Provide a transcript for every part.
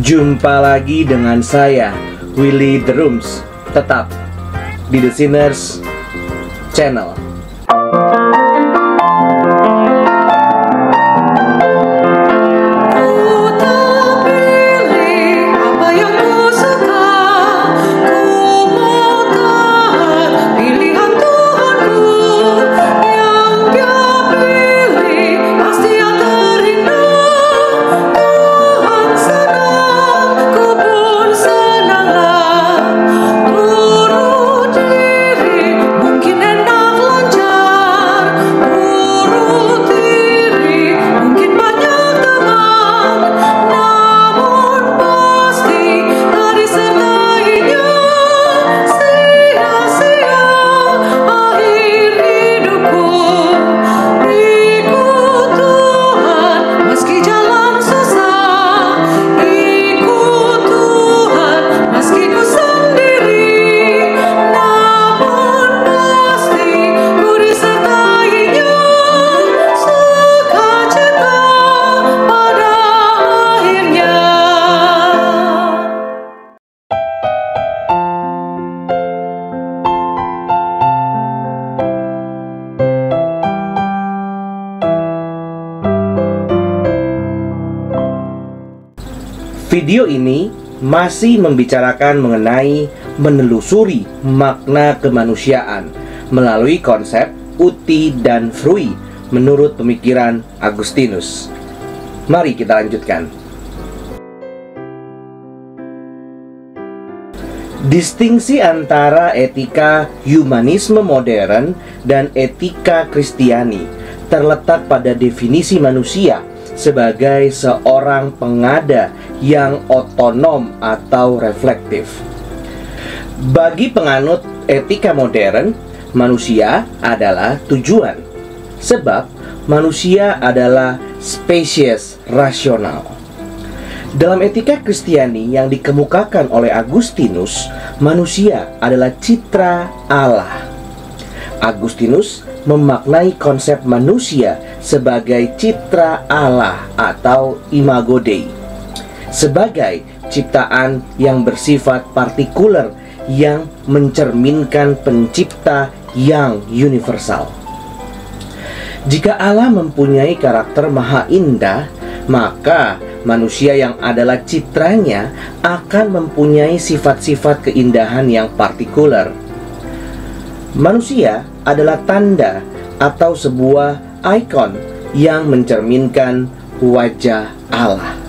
Jumpa lagi dengan saya, Willy The Rooms, tetap di The Sinners Channel. Video ini masih membicarakan mengenai menelusuri makna kemanusiaan melalui konsep uti dan frui menurut pemikiran Agustinus. Mari kita lanjutkan. Distingsi antara etika humanisme modern dan etika Kristiani terletak pada definisi manusia sebagai seorang pengada yang otonom atau reflektif. Bagi penganut etika modern, manusia adalah tujuan, sebab manusia adalah spesies rasional. Dalam etika Kristiani yang dikemukakan oleh Agustinus, manusia adalah citra Allah. Agustinus memaknai konsep manusia sebagai citra Allah atau imago Dei, sebagai ciptaan yang bersifat partikular yang mencerminkan pencipta yang universal. Jika Allah mempunyai karakter maha indah, maka manusia yang adalah citranya akan mempunyai sifat-sifat keindahan yang partikular. Manusia adalah tanda atau sebuah ikon yang mencerminkan wajah Allah.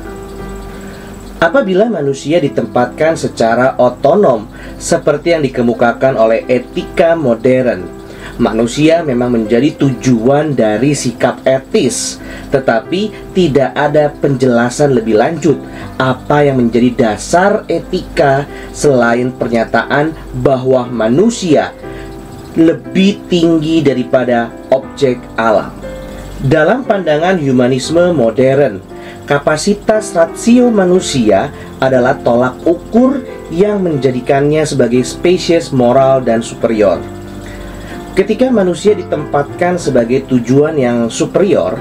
Apabila manusia ditempatkan secara otonom seperti yang dikemukakan oleh etika modern, manusia memang menjadi tujuan dari sikap etis, tetapi tidak ada penjelasan lebih lanjut apa yang menjadi dasar etika selain pernyataan bahwa manusia lebih tinggi daripada objek alam. Dalam pandangan humanisme modern, kapasitas rasio manusia adalah tolak ukur yang menjadikannya sebagai spesies moral dan superior. Ketika manusia ditempatkan sebagai tujuan yang superior,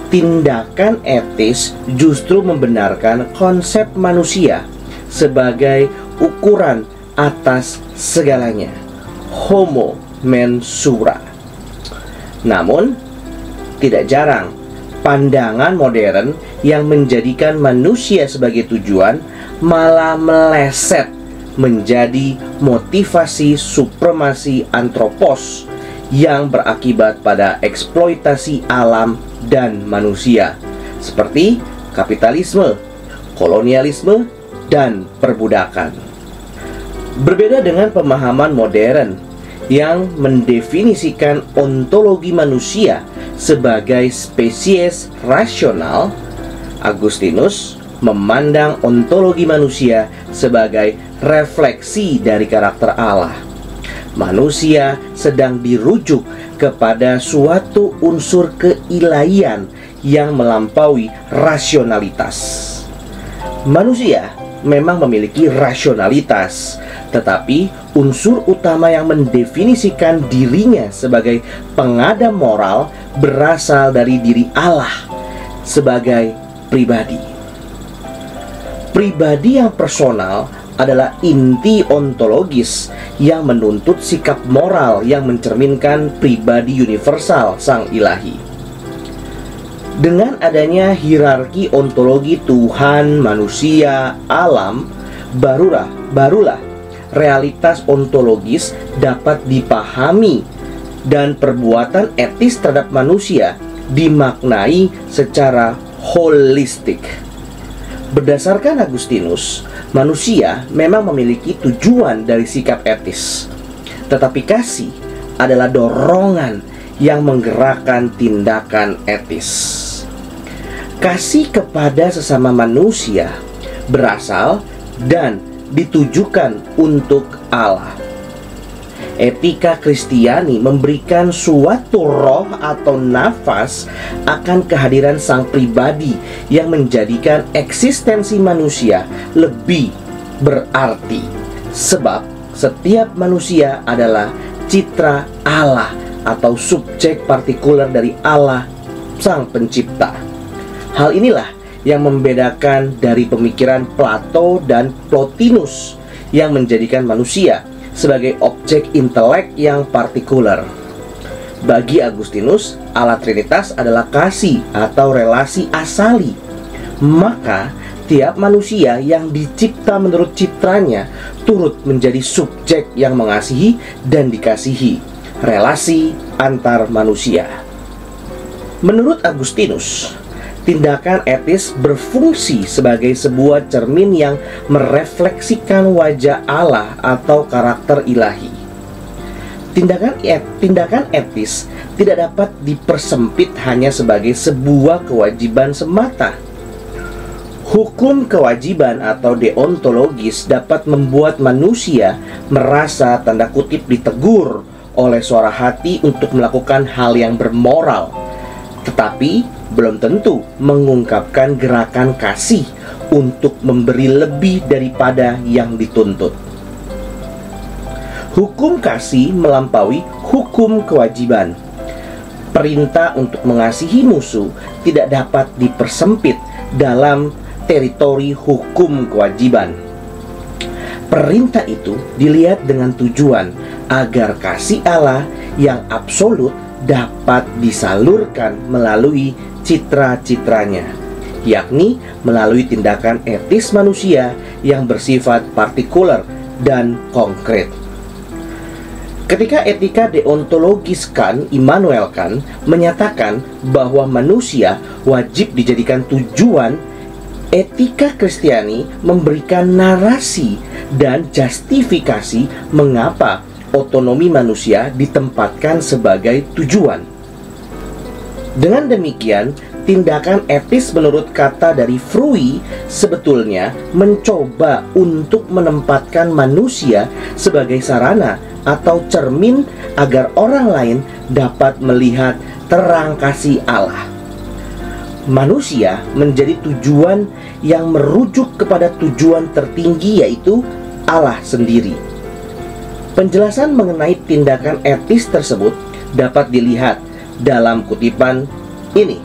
tindakan etis justru membenarkan konsep manusia sebagai ukuran atas segalanya. Homo mensura. Namun, tidak jarang pandangan modern yang menjadikan manusia sebagai tujuan malah meleset menjadi motivasi supremasi antropos yang berakibat pada eksploitasi alam dan manusia, seperti kapitalisme, kolonialisme, dan perbudakan. Berbeda dengan pemahaman modern yang mendefinisikan ontologi manusia sebagai spesies rasional, Agustinus memandang ontologi manusia sebagai refleksi dari karakter Allah. Manusia sedang dirujuk kepada suatu unsur keilahian yang melampaui rasionalitas. Manusia memang memiliki rasionalitas, tetapi unsur utama yang mendefinisikan dirinya sebagai pengadam moral berasal dari diri Allah sebagai pribadi. Pribadi yang personal adalah inti ontologis yang menuntut sikap moral yang mencerminkan pribadi universal Sang Ilahi. Dengan adanya hierarki ontologi Tuhan, manusia, alam, barulah realitas ontologis dapat dipahami dan perbuatan etis terhadap manusia dimaknai secara holistik. Berdasarkan Agustinus, manusia memang memiliki tujuan dari sikap etis, tetapi kasih adalah dorongan yang menggerakkan tindakan etis. Kasih kepada sesama manusia berasal dan ditujukan untuk Allah. Etika Kristiani memberikan suatu roh atau nafas akan kehadiran sang pribadi yang menjadikan eksistensi manusia lebih berarti. Sebab setiap manusia adalah citra Allah atau subjek partikular dari Allah Sang Pencipta. Hal inilah yang membedakan dari pemikiran Plato dan Plotinus yang menjadikan manusia sebagai objek intelek yang partikular. Bagi Agustinus, Allah Trinitas adalah kasih atau relasi asali. Maka tiap manusia yang dicipta menurut citranya turut menjadi subjek yang mengasihi dan dikasihi, relasi antar manusia. Menurut Agustinus, tindakan etis berfungsi sebagai sebuah cermin yang merefleksikan wajah Allah atau karakter ilahi. Tindakan etis tidak dapat dipersempit hanya sebagai sebuah kewajiban semata. Hukum kewajiban atau deontologis dapat membuat manusia merasa tanda kutip ditegur oleh suara hati untuk melakukan hal yang bermoral, tetapi belum tentu mengungkapkan gerakan kasih untuk memberi lebih daripada yang dituntut. Hukum kasih melampaui hukum kewajiban. Perintah untuk mengasihi musuh tidak dapat dipersempit dalam teritori hukum kewajiban. Perintah itu dilihat dengan tujuan agar kasih Allah yang absolut dapat disalurkan melalui citra-citranya, yakni melalui tindakan etis manusia yang bersifat partikular dan konkret. Ketika etika deontologis Immanuel Kant menyatakan bahwa manusia wajib dijadikan tujuan, etika Kristiani memberikan narasi dan justifikasi mengapa otonomi manusia ditempatkan sebagai tujuan. Dengan demikian, tindakan etis menurut kata dari Frui sebetulnya mencoba untuk menempatkan manusia sebagai sarana atau cermin agar orang lain dapat melihat terang kasih Allah. Manusia menjadi tujuan yang merujuk kepada tujuan tertinggi, yaitu Allah sendiri. Penjelasan mengenai tindakan etis tersebut dapat dilihat dalam kutipan ini.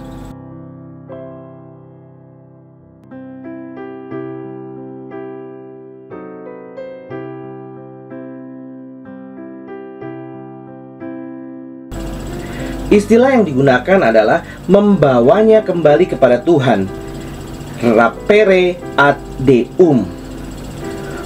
Istilah yang digunakan adalah membawanya kembali kepada Tuhan, rapere ad Deum.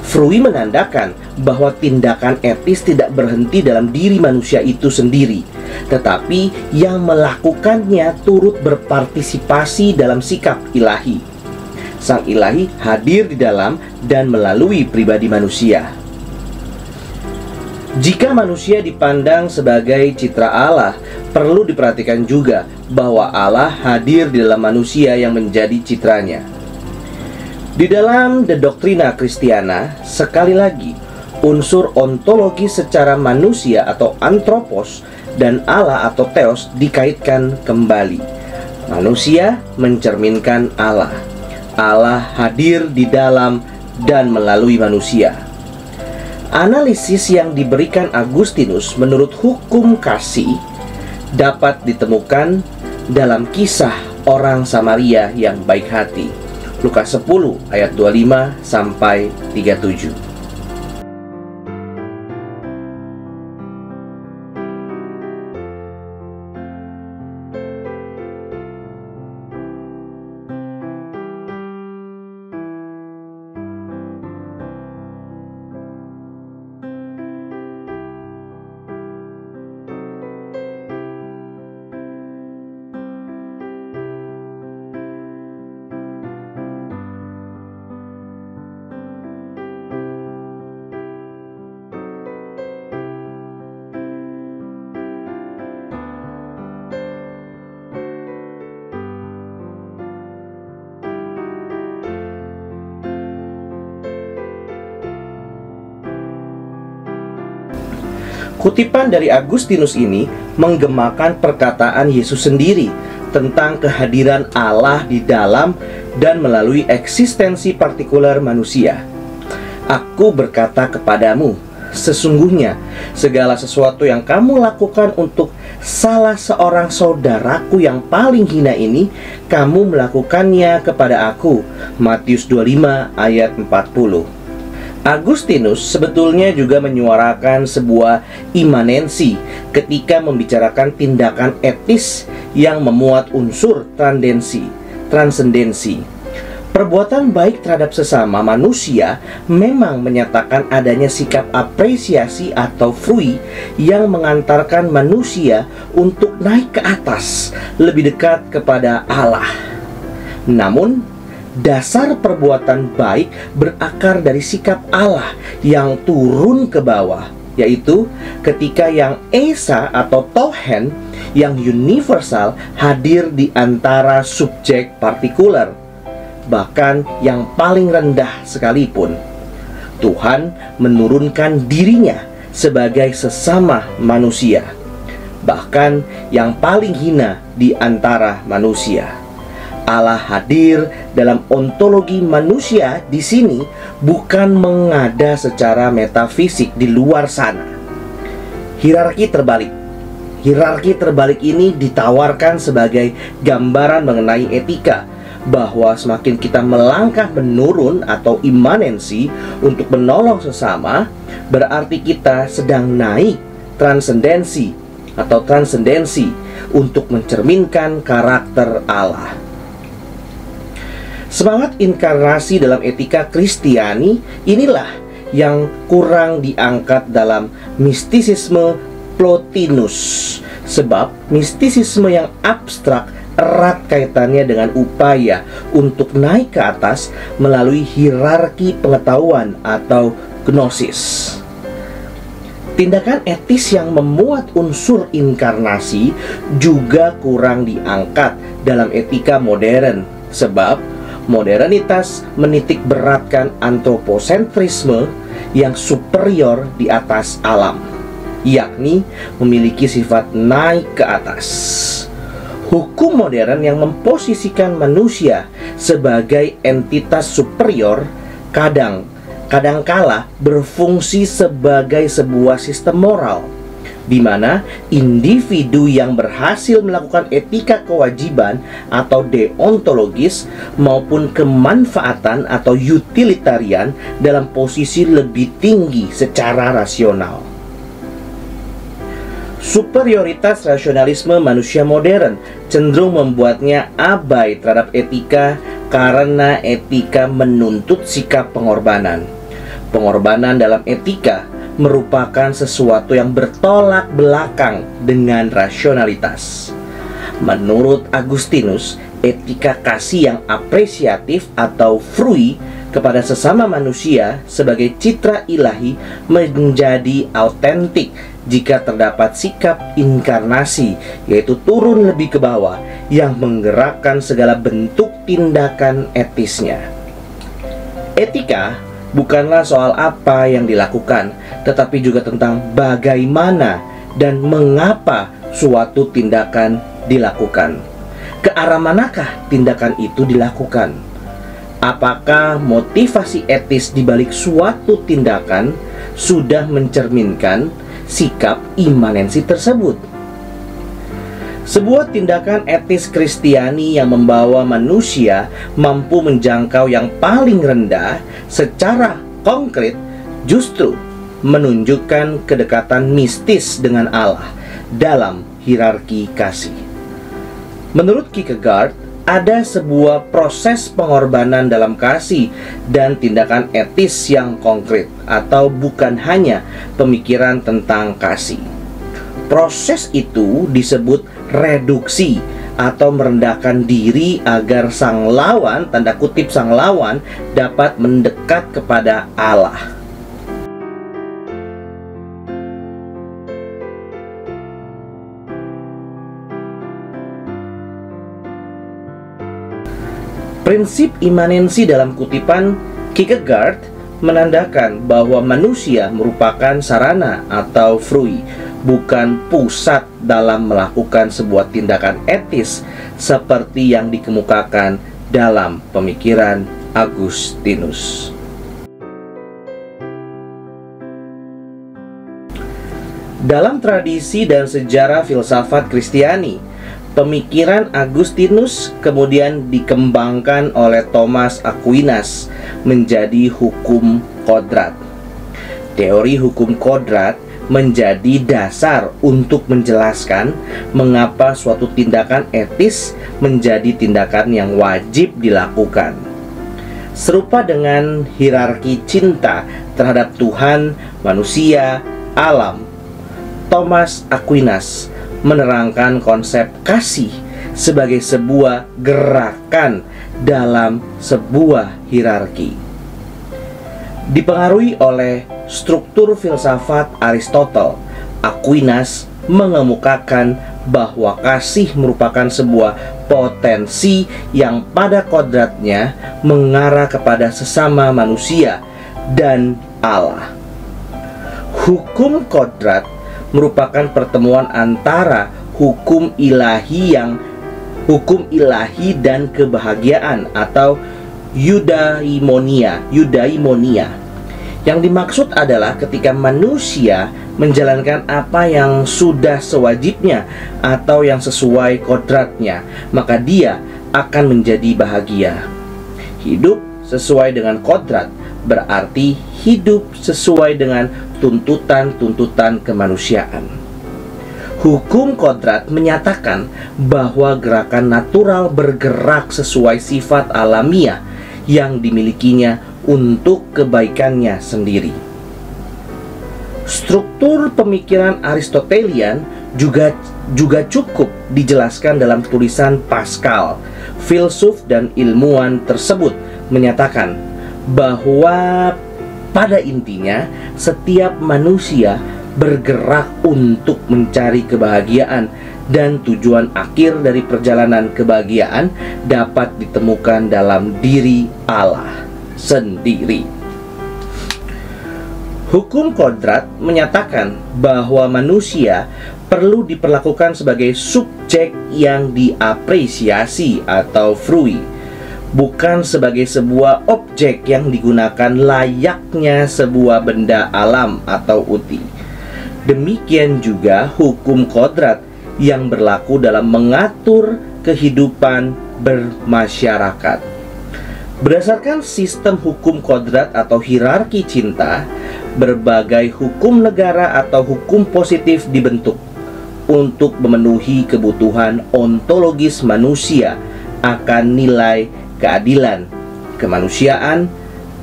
Frui menandakan bahwa tindakan etis tidak berhenti dalam diri manusia itu sendiri, tetapi yang melakukannya turut berpartisipasi dalam sikap ilahi. Sang Ilahi hadir di dalam dan melalui pribadi manusia. Jika manusia dipandang sebagai citra Allah, perlu diperhatikan juga bahwa Allah hadir di dalam manusia yang menjadi citranya. Di dalam The Doctrina Christiana, sekali lagi, unsur ontologi secara manusia atau anthropos dan Allah atau theos dikaitkan kembali. Manusia mencerminkan Allah. Allah hadir di dalam dan melalui manusia. Analisis yang diberikan Agustinus menurut hukum kasih dapat ditemukan dalam kisah orang Samaria yang baik hati. Lukas 10 ayat 25 sampai 37. Kutipan dari Agustinus ini menggemakan perkataan Yesus sendiri tentang kehadiran Allah di dalam dan melalui eksistensi partikular manusia. Aku berkata kepadamu, sesungguhnya segala sesuatu yang kamu lakukan untuk salah seorang saudaraku yang paling hina ini, kamu melakukannya kepada aku. Matius 25 ayat 40. Agustinus sebetulnya juga menyuarakan sebuah imanensi ketika membicarakan tindakan etis yang memuat unsur transendensi. Perbuatan baik terhadap sesama manusia memang menyatakan adanya sikap apresiasi atau frui yang mengantarkan manusia untuk naik ke atas, lebih dekat kepada Allah. Namun, dasar perbuatan baik berakar dari sikap Allah yang turun ke bawah, yaitu ketika yang esa atau tohen, yang universal, hadir di antara subjek partikular. Bahkan yang paling rendah sekalipun, Tuhan menurunkan dirinya sebagai sesama manusia, bahkan yang paling hina di antara manusia. Allah hadir dalam ontologi manusia di sini bukan mengada secara metafisik di luar sana. Hierarki terbalik ini ditawarkan sebagai gambaran mengenai etika, bahwa semakin kita melangkah menurun atau imanensi untuk menolong sesama, berarti kita sedang naik transendensi untuk mencerminkan karakter Allah. Semangat inkarnasi dalam etika Kristiani inilah yang kurang diangkat dalam mistisisme Plotinus, sebab mistisisme yang abstrak erat kaitannya dengan upaya untuk naik ke atas melalui hierarki pengetahuan atau gnosis. Tindakan etis yang memuat unsur inkarnasi juga kurang diangkat dalam etika modern, sebab modernitas menitik beratkan antroposentrisme yang superior di atas alam, yakni memiliki sifat naik ke atas. Hukum modern yang memposisikan manusia sebagai entitas superior kadangkala berfungsi sebagai sebuah sistem moral, di mana individu yang berhasil melakukan etika kewajiban atau deontologis maupun kemanfaatan atau utilitarian dalam posisi lebih tinggi secara rasional. Superioritas rasionalisme manusia modern cenderung membuatnya abai terhadap etika karena etika menuntut sikap pengorbanan. Pengorbanan dalam etika merupakan sesuatu yang bertolak belakang dengan rasionalitas. Menurut Agustinus, etika kasih yang apresiatif atau frui kepada sesama manusia sebagai citra ilahi menjadi autentik jika terdapat sikap inkarnasi, yaitu turun lebih ke bawah, yang menggerakkan segala bentuk tindakan etisnya. Etika bukanlah soal apa yang dilakukan, tetapi juga tentang bagaimana dan mengapa suatu tindakan dilakukan. Ke arah manakah tindakan itu dilakukan? Apakah motivasi etis di balik suatu tindakan sudah mencerminkan sikap imanensi tersebut? Sebuah tindakan etis Kristiani yang membawa manusia mampu menjangkau yang paling rendah secara konkret justru menunjukkan kedekatan mistis dengan Allah dalam hierarki kasih. Menurut Kierkegaard, ada sebuah proses pengorbanan dalam kasih dan tindakan etis yang konkret, atau bukan hanya pemikiran tentang kasih. Proses itu disebut reduksi atau merendahkan diri agar sang lawan, tanda kutip sang lawan, dapat mendekat kepada Allah. Prinsip imanensi dalam kutipan Kierkegaard menandakan bahwa manusia merupakan sarana atau frui, bukan pusat dalam melakukan sebuah tindakan etis seperti yang dikemukakan dalam pemikiran Agustinus. Dalam tradisi dan sejarah filsafat Kristiani, pemikiran Agustinus kemudian dikembangkan oleh Thomas Aquinas menjadi hukum kodrat. Teori hukum kodrat menjadi dasar untuk menjelaskan mengapa suatu tindakan etis menjadi tindakan yang wajib dilakukan. Serupa dengan hierarki cinta terhadap Tuhan, manusia, alam, Thomas Aquinas menerangkan konsep kasih sebagai sebuah gerakan dalam sebuah hierarki. Dipengaruhi oleh struktur filsafat Aristotle, Aquinas mengemukakan bahwa kasih merupakan sebuah potensi yang pada kodratnya mengarah kepada sesama manusia dan Allah. Hukum kodrat merupakan pertemuan antara hukum ilahi dan kebahagiaan atau eudaimonia. Yang dimaksud adalah ketika manusia menjalankan apa yang sudah sewajibnya atau yang sesuai kodratnya, maka dia akan menjadi bahagia. Hidup sesuai dengan kodrat berarti hidup sesuai dengan tuntutan-tuntutan kemanusiaan. Hukum kodrat menyatakan bahwa gerakan natural bergerak sesuai sifat alamiah yang dimilikinya untuk kebaikannya sendiri. Struktur pemikiran Aristotelian juga cukup dijelaskan dalam tulisan Pascal. Filsuf dan ilmuwan tersebut menyatakan bahwa pada intinya setiap manusia bergerak untuk mencari kebahagiaan, dan tujuan akhir dari perjalanan kebahagiaan dapat ditemukan dalam diri Allah sendiri. Hukum kodrat menyatakan bahwa manusia perlu diperlakukan sebagai subjek yang diapresiasi atau frui, bukan sebagai sebuah objek yang digunakan layaknya sebuah benda alam atau uti. Demikian juga hukum kodrat yang berlaku dalam mengatur kehidupan bermasyarakat. Berdasarkan sistem hukum kodrat atau hierarki cinta, berbagai hukum negara atau hukum positif dibentuk untuk memenuhi kebutuhan ontologis manusia akan nilai keadilan, kemanusiaan,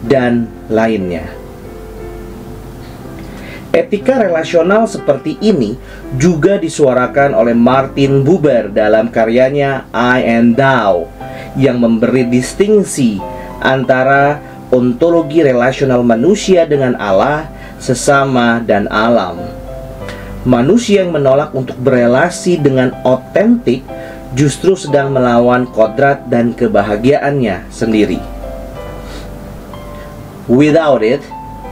dan lainnya. Etika relasional seperti ini juga disuarakan oleh Martin Buber dalam karyanya I and Thou, yang memberi distingsi antara ontologi relasional manusia dengan Allah, sesama, dan alam. Manusia yang menolak untuk berelasi dengan otentik justru sedang melawan kodrat dan kebahagiaannya sendiri. Without it,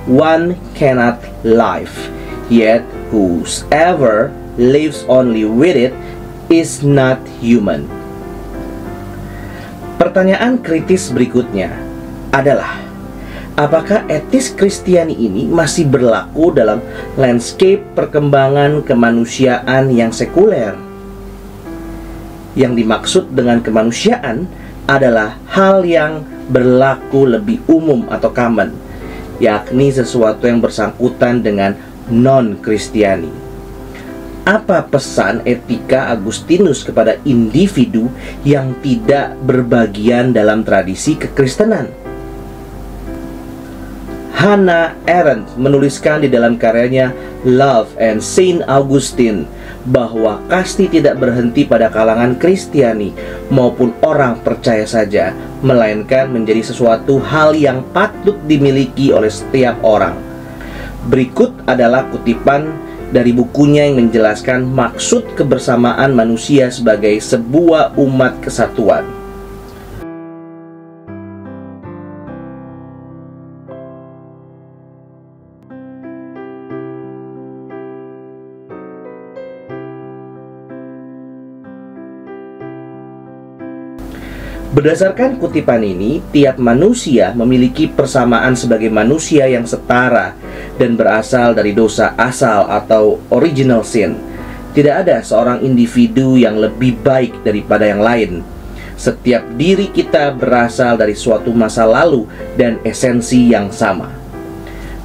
one cannot live, yet whoever lives only with it is not human. Pertanyaan kritis berikutnya adalah, apakah etis Kristiani ini masih berlaku dalam landscape perkembangan kemanusiaan yang sekuler? Yang dimaksud dengan kemanusiaan adalah hal yang berlaku lebih umum atau common, yakni sesuatu yang bersangkutan dengan non-Kristiani. Apa pesan etika Agustinus kepada individu yang tidak berbagian dalam tradisi kekristenan? Hannah Arendt menuliskan di dalam karyanya Love and Saint Augustine bahwa kasti tidak berhenti pada kalangan Kristiani maupun orang percaya saja, melainkan menjadi sesuatu hal yang patut dimiliki oleh setiap orang. Berikut adalah kutipan dari bukunya yang menjelaskan maksud kebersamaan manusia sebagai sebuah umat kesatuan. Berdasarkan kutipan ini, tiap manusia memiliki persamaan sebagai manusia yang setara dan berasal dari dosa asal atau original sin. Tidak ada seorang individu yang lebih baik daripada yang lain. Setiap diri kita berasal dari suatu masa lalu dan esensi yang sama.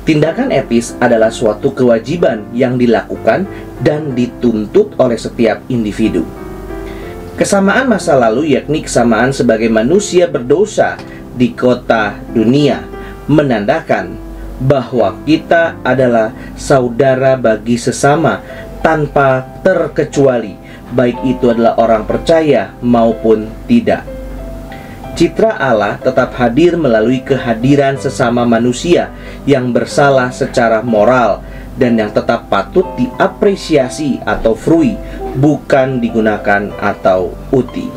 Tindakan etis adalah suatu kewajiban yang dilakukan dan dituntut oleh setiap individu. Kesamaan masa lalu, yakni kesamaan sebagai manusia berdosa di kota dunia, menandakan bahwa kita adalah saudara bagi sesama tanpa terkecuali, baik itu adalah orang percaya maupun tidak. Citra Allah tetap hadir melalui kehadiran sesama manusia yang bersalah secara moral dan yang tetap patut diapresiasi atau frui, bukan digunakan atau uti.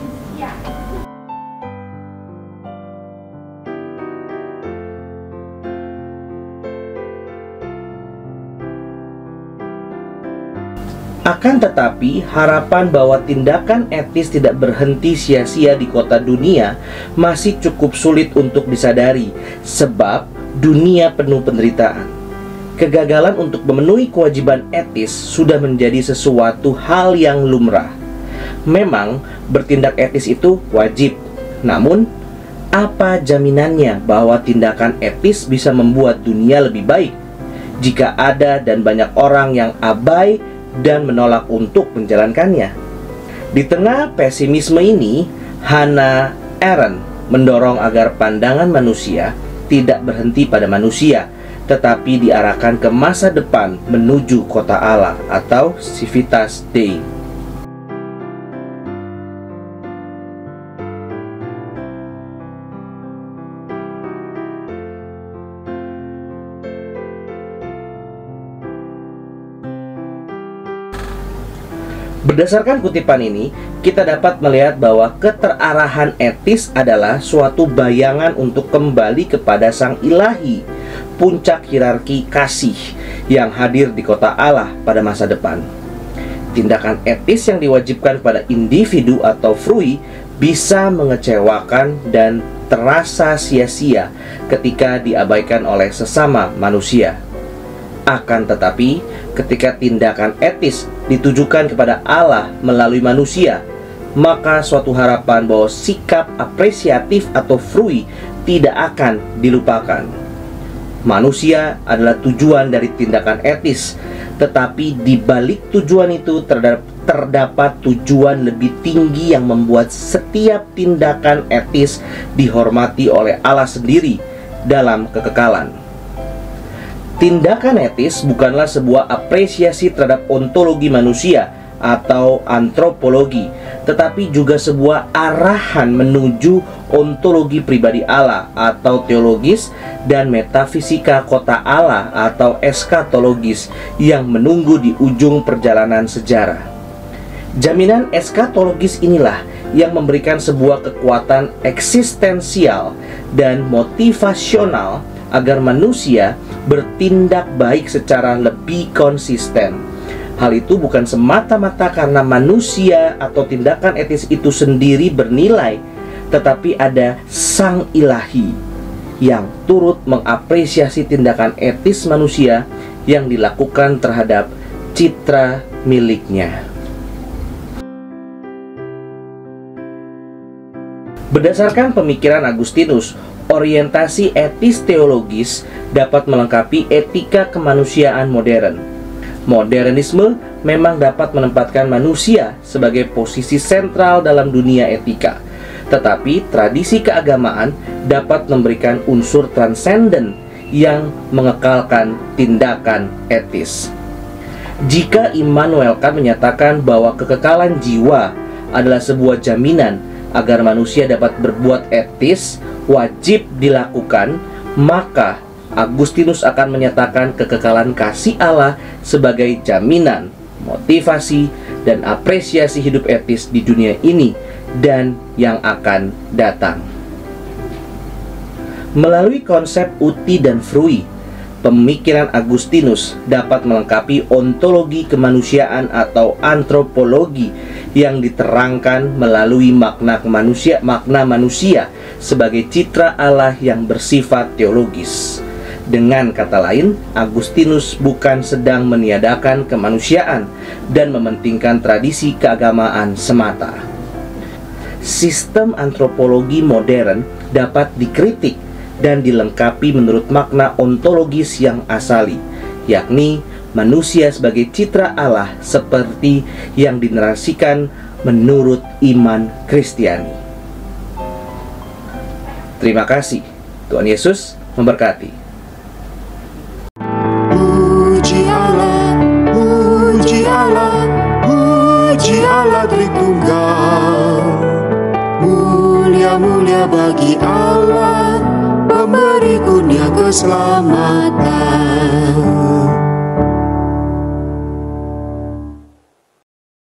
Akan tetapi, harapan bahwa tindakan etis tidak berhenti sia-sia di kota dunia masih cukup sulit untuk disadari, sebab dunia penuh penderitaan. Kegagalan untuk memenuhi kewajiban etis sudah menjadi sesuatu hal yang lumrah. Memang bertindak etis itu wajib, namun apa jaminannya bahwa tindakan etis bisa membuat dunia lebih baik jika ada dan banyak orang yang abai dan menolak untuk menjalankannya? Di tengah pesimisme ini, Hannah Arendt mendorong agar pandangan manusia tidak berhenti pada manusia, tetapi diarahkan ke masa depan menuju kota Allah atau Civitas Dei. Berdasarkan kutipan ini, kita dapat melihat bahwa keterarahan etis adalah suatu bayangan untuk kembali kepada Sang Ilahi, puncak hierarki kasih yang hadir di kota Allah pada masa depan. Tindakan etis yang diwajibkan pada individu atau frui bisa mengecewakan dan terasa sia-sia ketika diabaikan oleh sesama manusia. Akan tetapi, ketika tindakan etis ditujukan kepada Allah melalui manusia, maka suatu harapan bahwa sikap apresiatif atau frui tidak akan dilupakan. Manusia adalah tujuan dari tindakan etis, tetapi di balik tujuan itu terdapat tujuan lebih tinggi yang membuat setiap tindakan etis dihormati oleh Allah sendiri dalam kekekalan. Tindakan etis bukanlah sebuah apresiasi terhadap ontologi manusia atau antropologi, tetapi juga sebuah arahan menuju ontologi pribadi Allah atau teologis dan metafisika kota Allah atau eskatologis yang menunggu di ujung perjalanan sejarah. Jaminan eskatologis inilah yang memberikan sebuah kekuatan eksistensial dan motivasional agar manusia bertindak baik secara lebih konsisten. Hal itu bukan semata-mata karena manusia atau tindakan etis itu sendiri bernilai, tetapi ada Sang Ilahi yang turut mengapresiasi tindakan etis manusia yang dilakukan terhadap citra miliknya. Berdasarkan pemikiran Agustinus, orientasi etis teologis dapat melengkapi etika kemanusiaan modern. Modernisme memang dapat menempatkan manusia sebagai posisi sentral dalam dunia etika, tetapi tradisi keagamaan dapat memberikan unsur transenden yang mengekalkan tindakan etis. Jika Immanuel Kant menyatakan bahwa kekekalan jiwa adalah sebuah jaminan agar manusia dapat berbuat etis, wajib dilakukan, maka Agustinus akan menyatakan kekekalan kasih Allah sebagai jaminan, motivasi, dan apresiasi hidup etis di dunia ini dan yang akan datang. Melalui konsep uti dan frui, pemikiran Agustinus dapat melengkapi ontologi kemanusiaan atau antropologi yang diterangkan melalui makna manusia sebagai citra Allah yang bersifat teologis. Dengan kata lain, Agustinus bukan sedang meniadakan kemanusiaan dan mementingkan tradisi keagamaan semata. Sistem antropologi modern dapat dikritik dan dilengkapi menurut makna ontologis yang asali, yakni manusia sebagai citra Allah seperti yang dinarasikan menurut iman Kristiani. Terima kasih. Tuhan Yesus memberkati. Puji Allah, puji Allah, puji Allah Tritunggal. Mulia-mulia bagi Allah, pemberi kurnia keselamatan.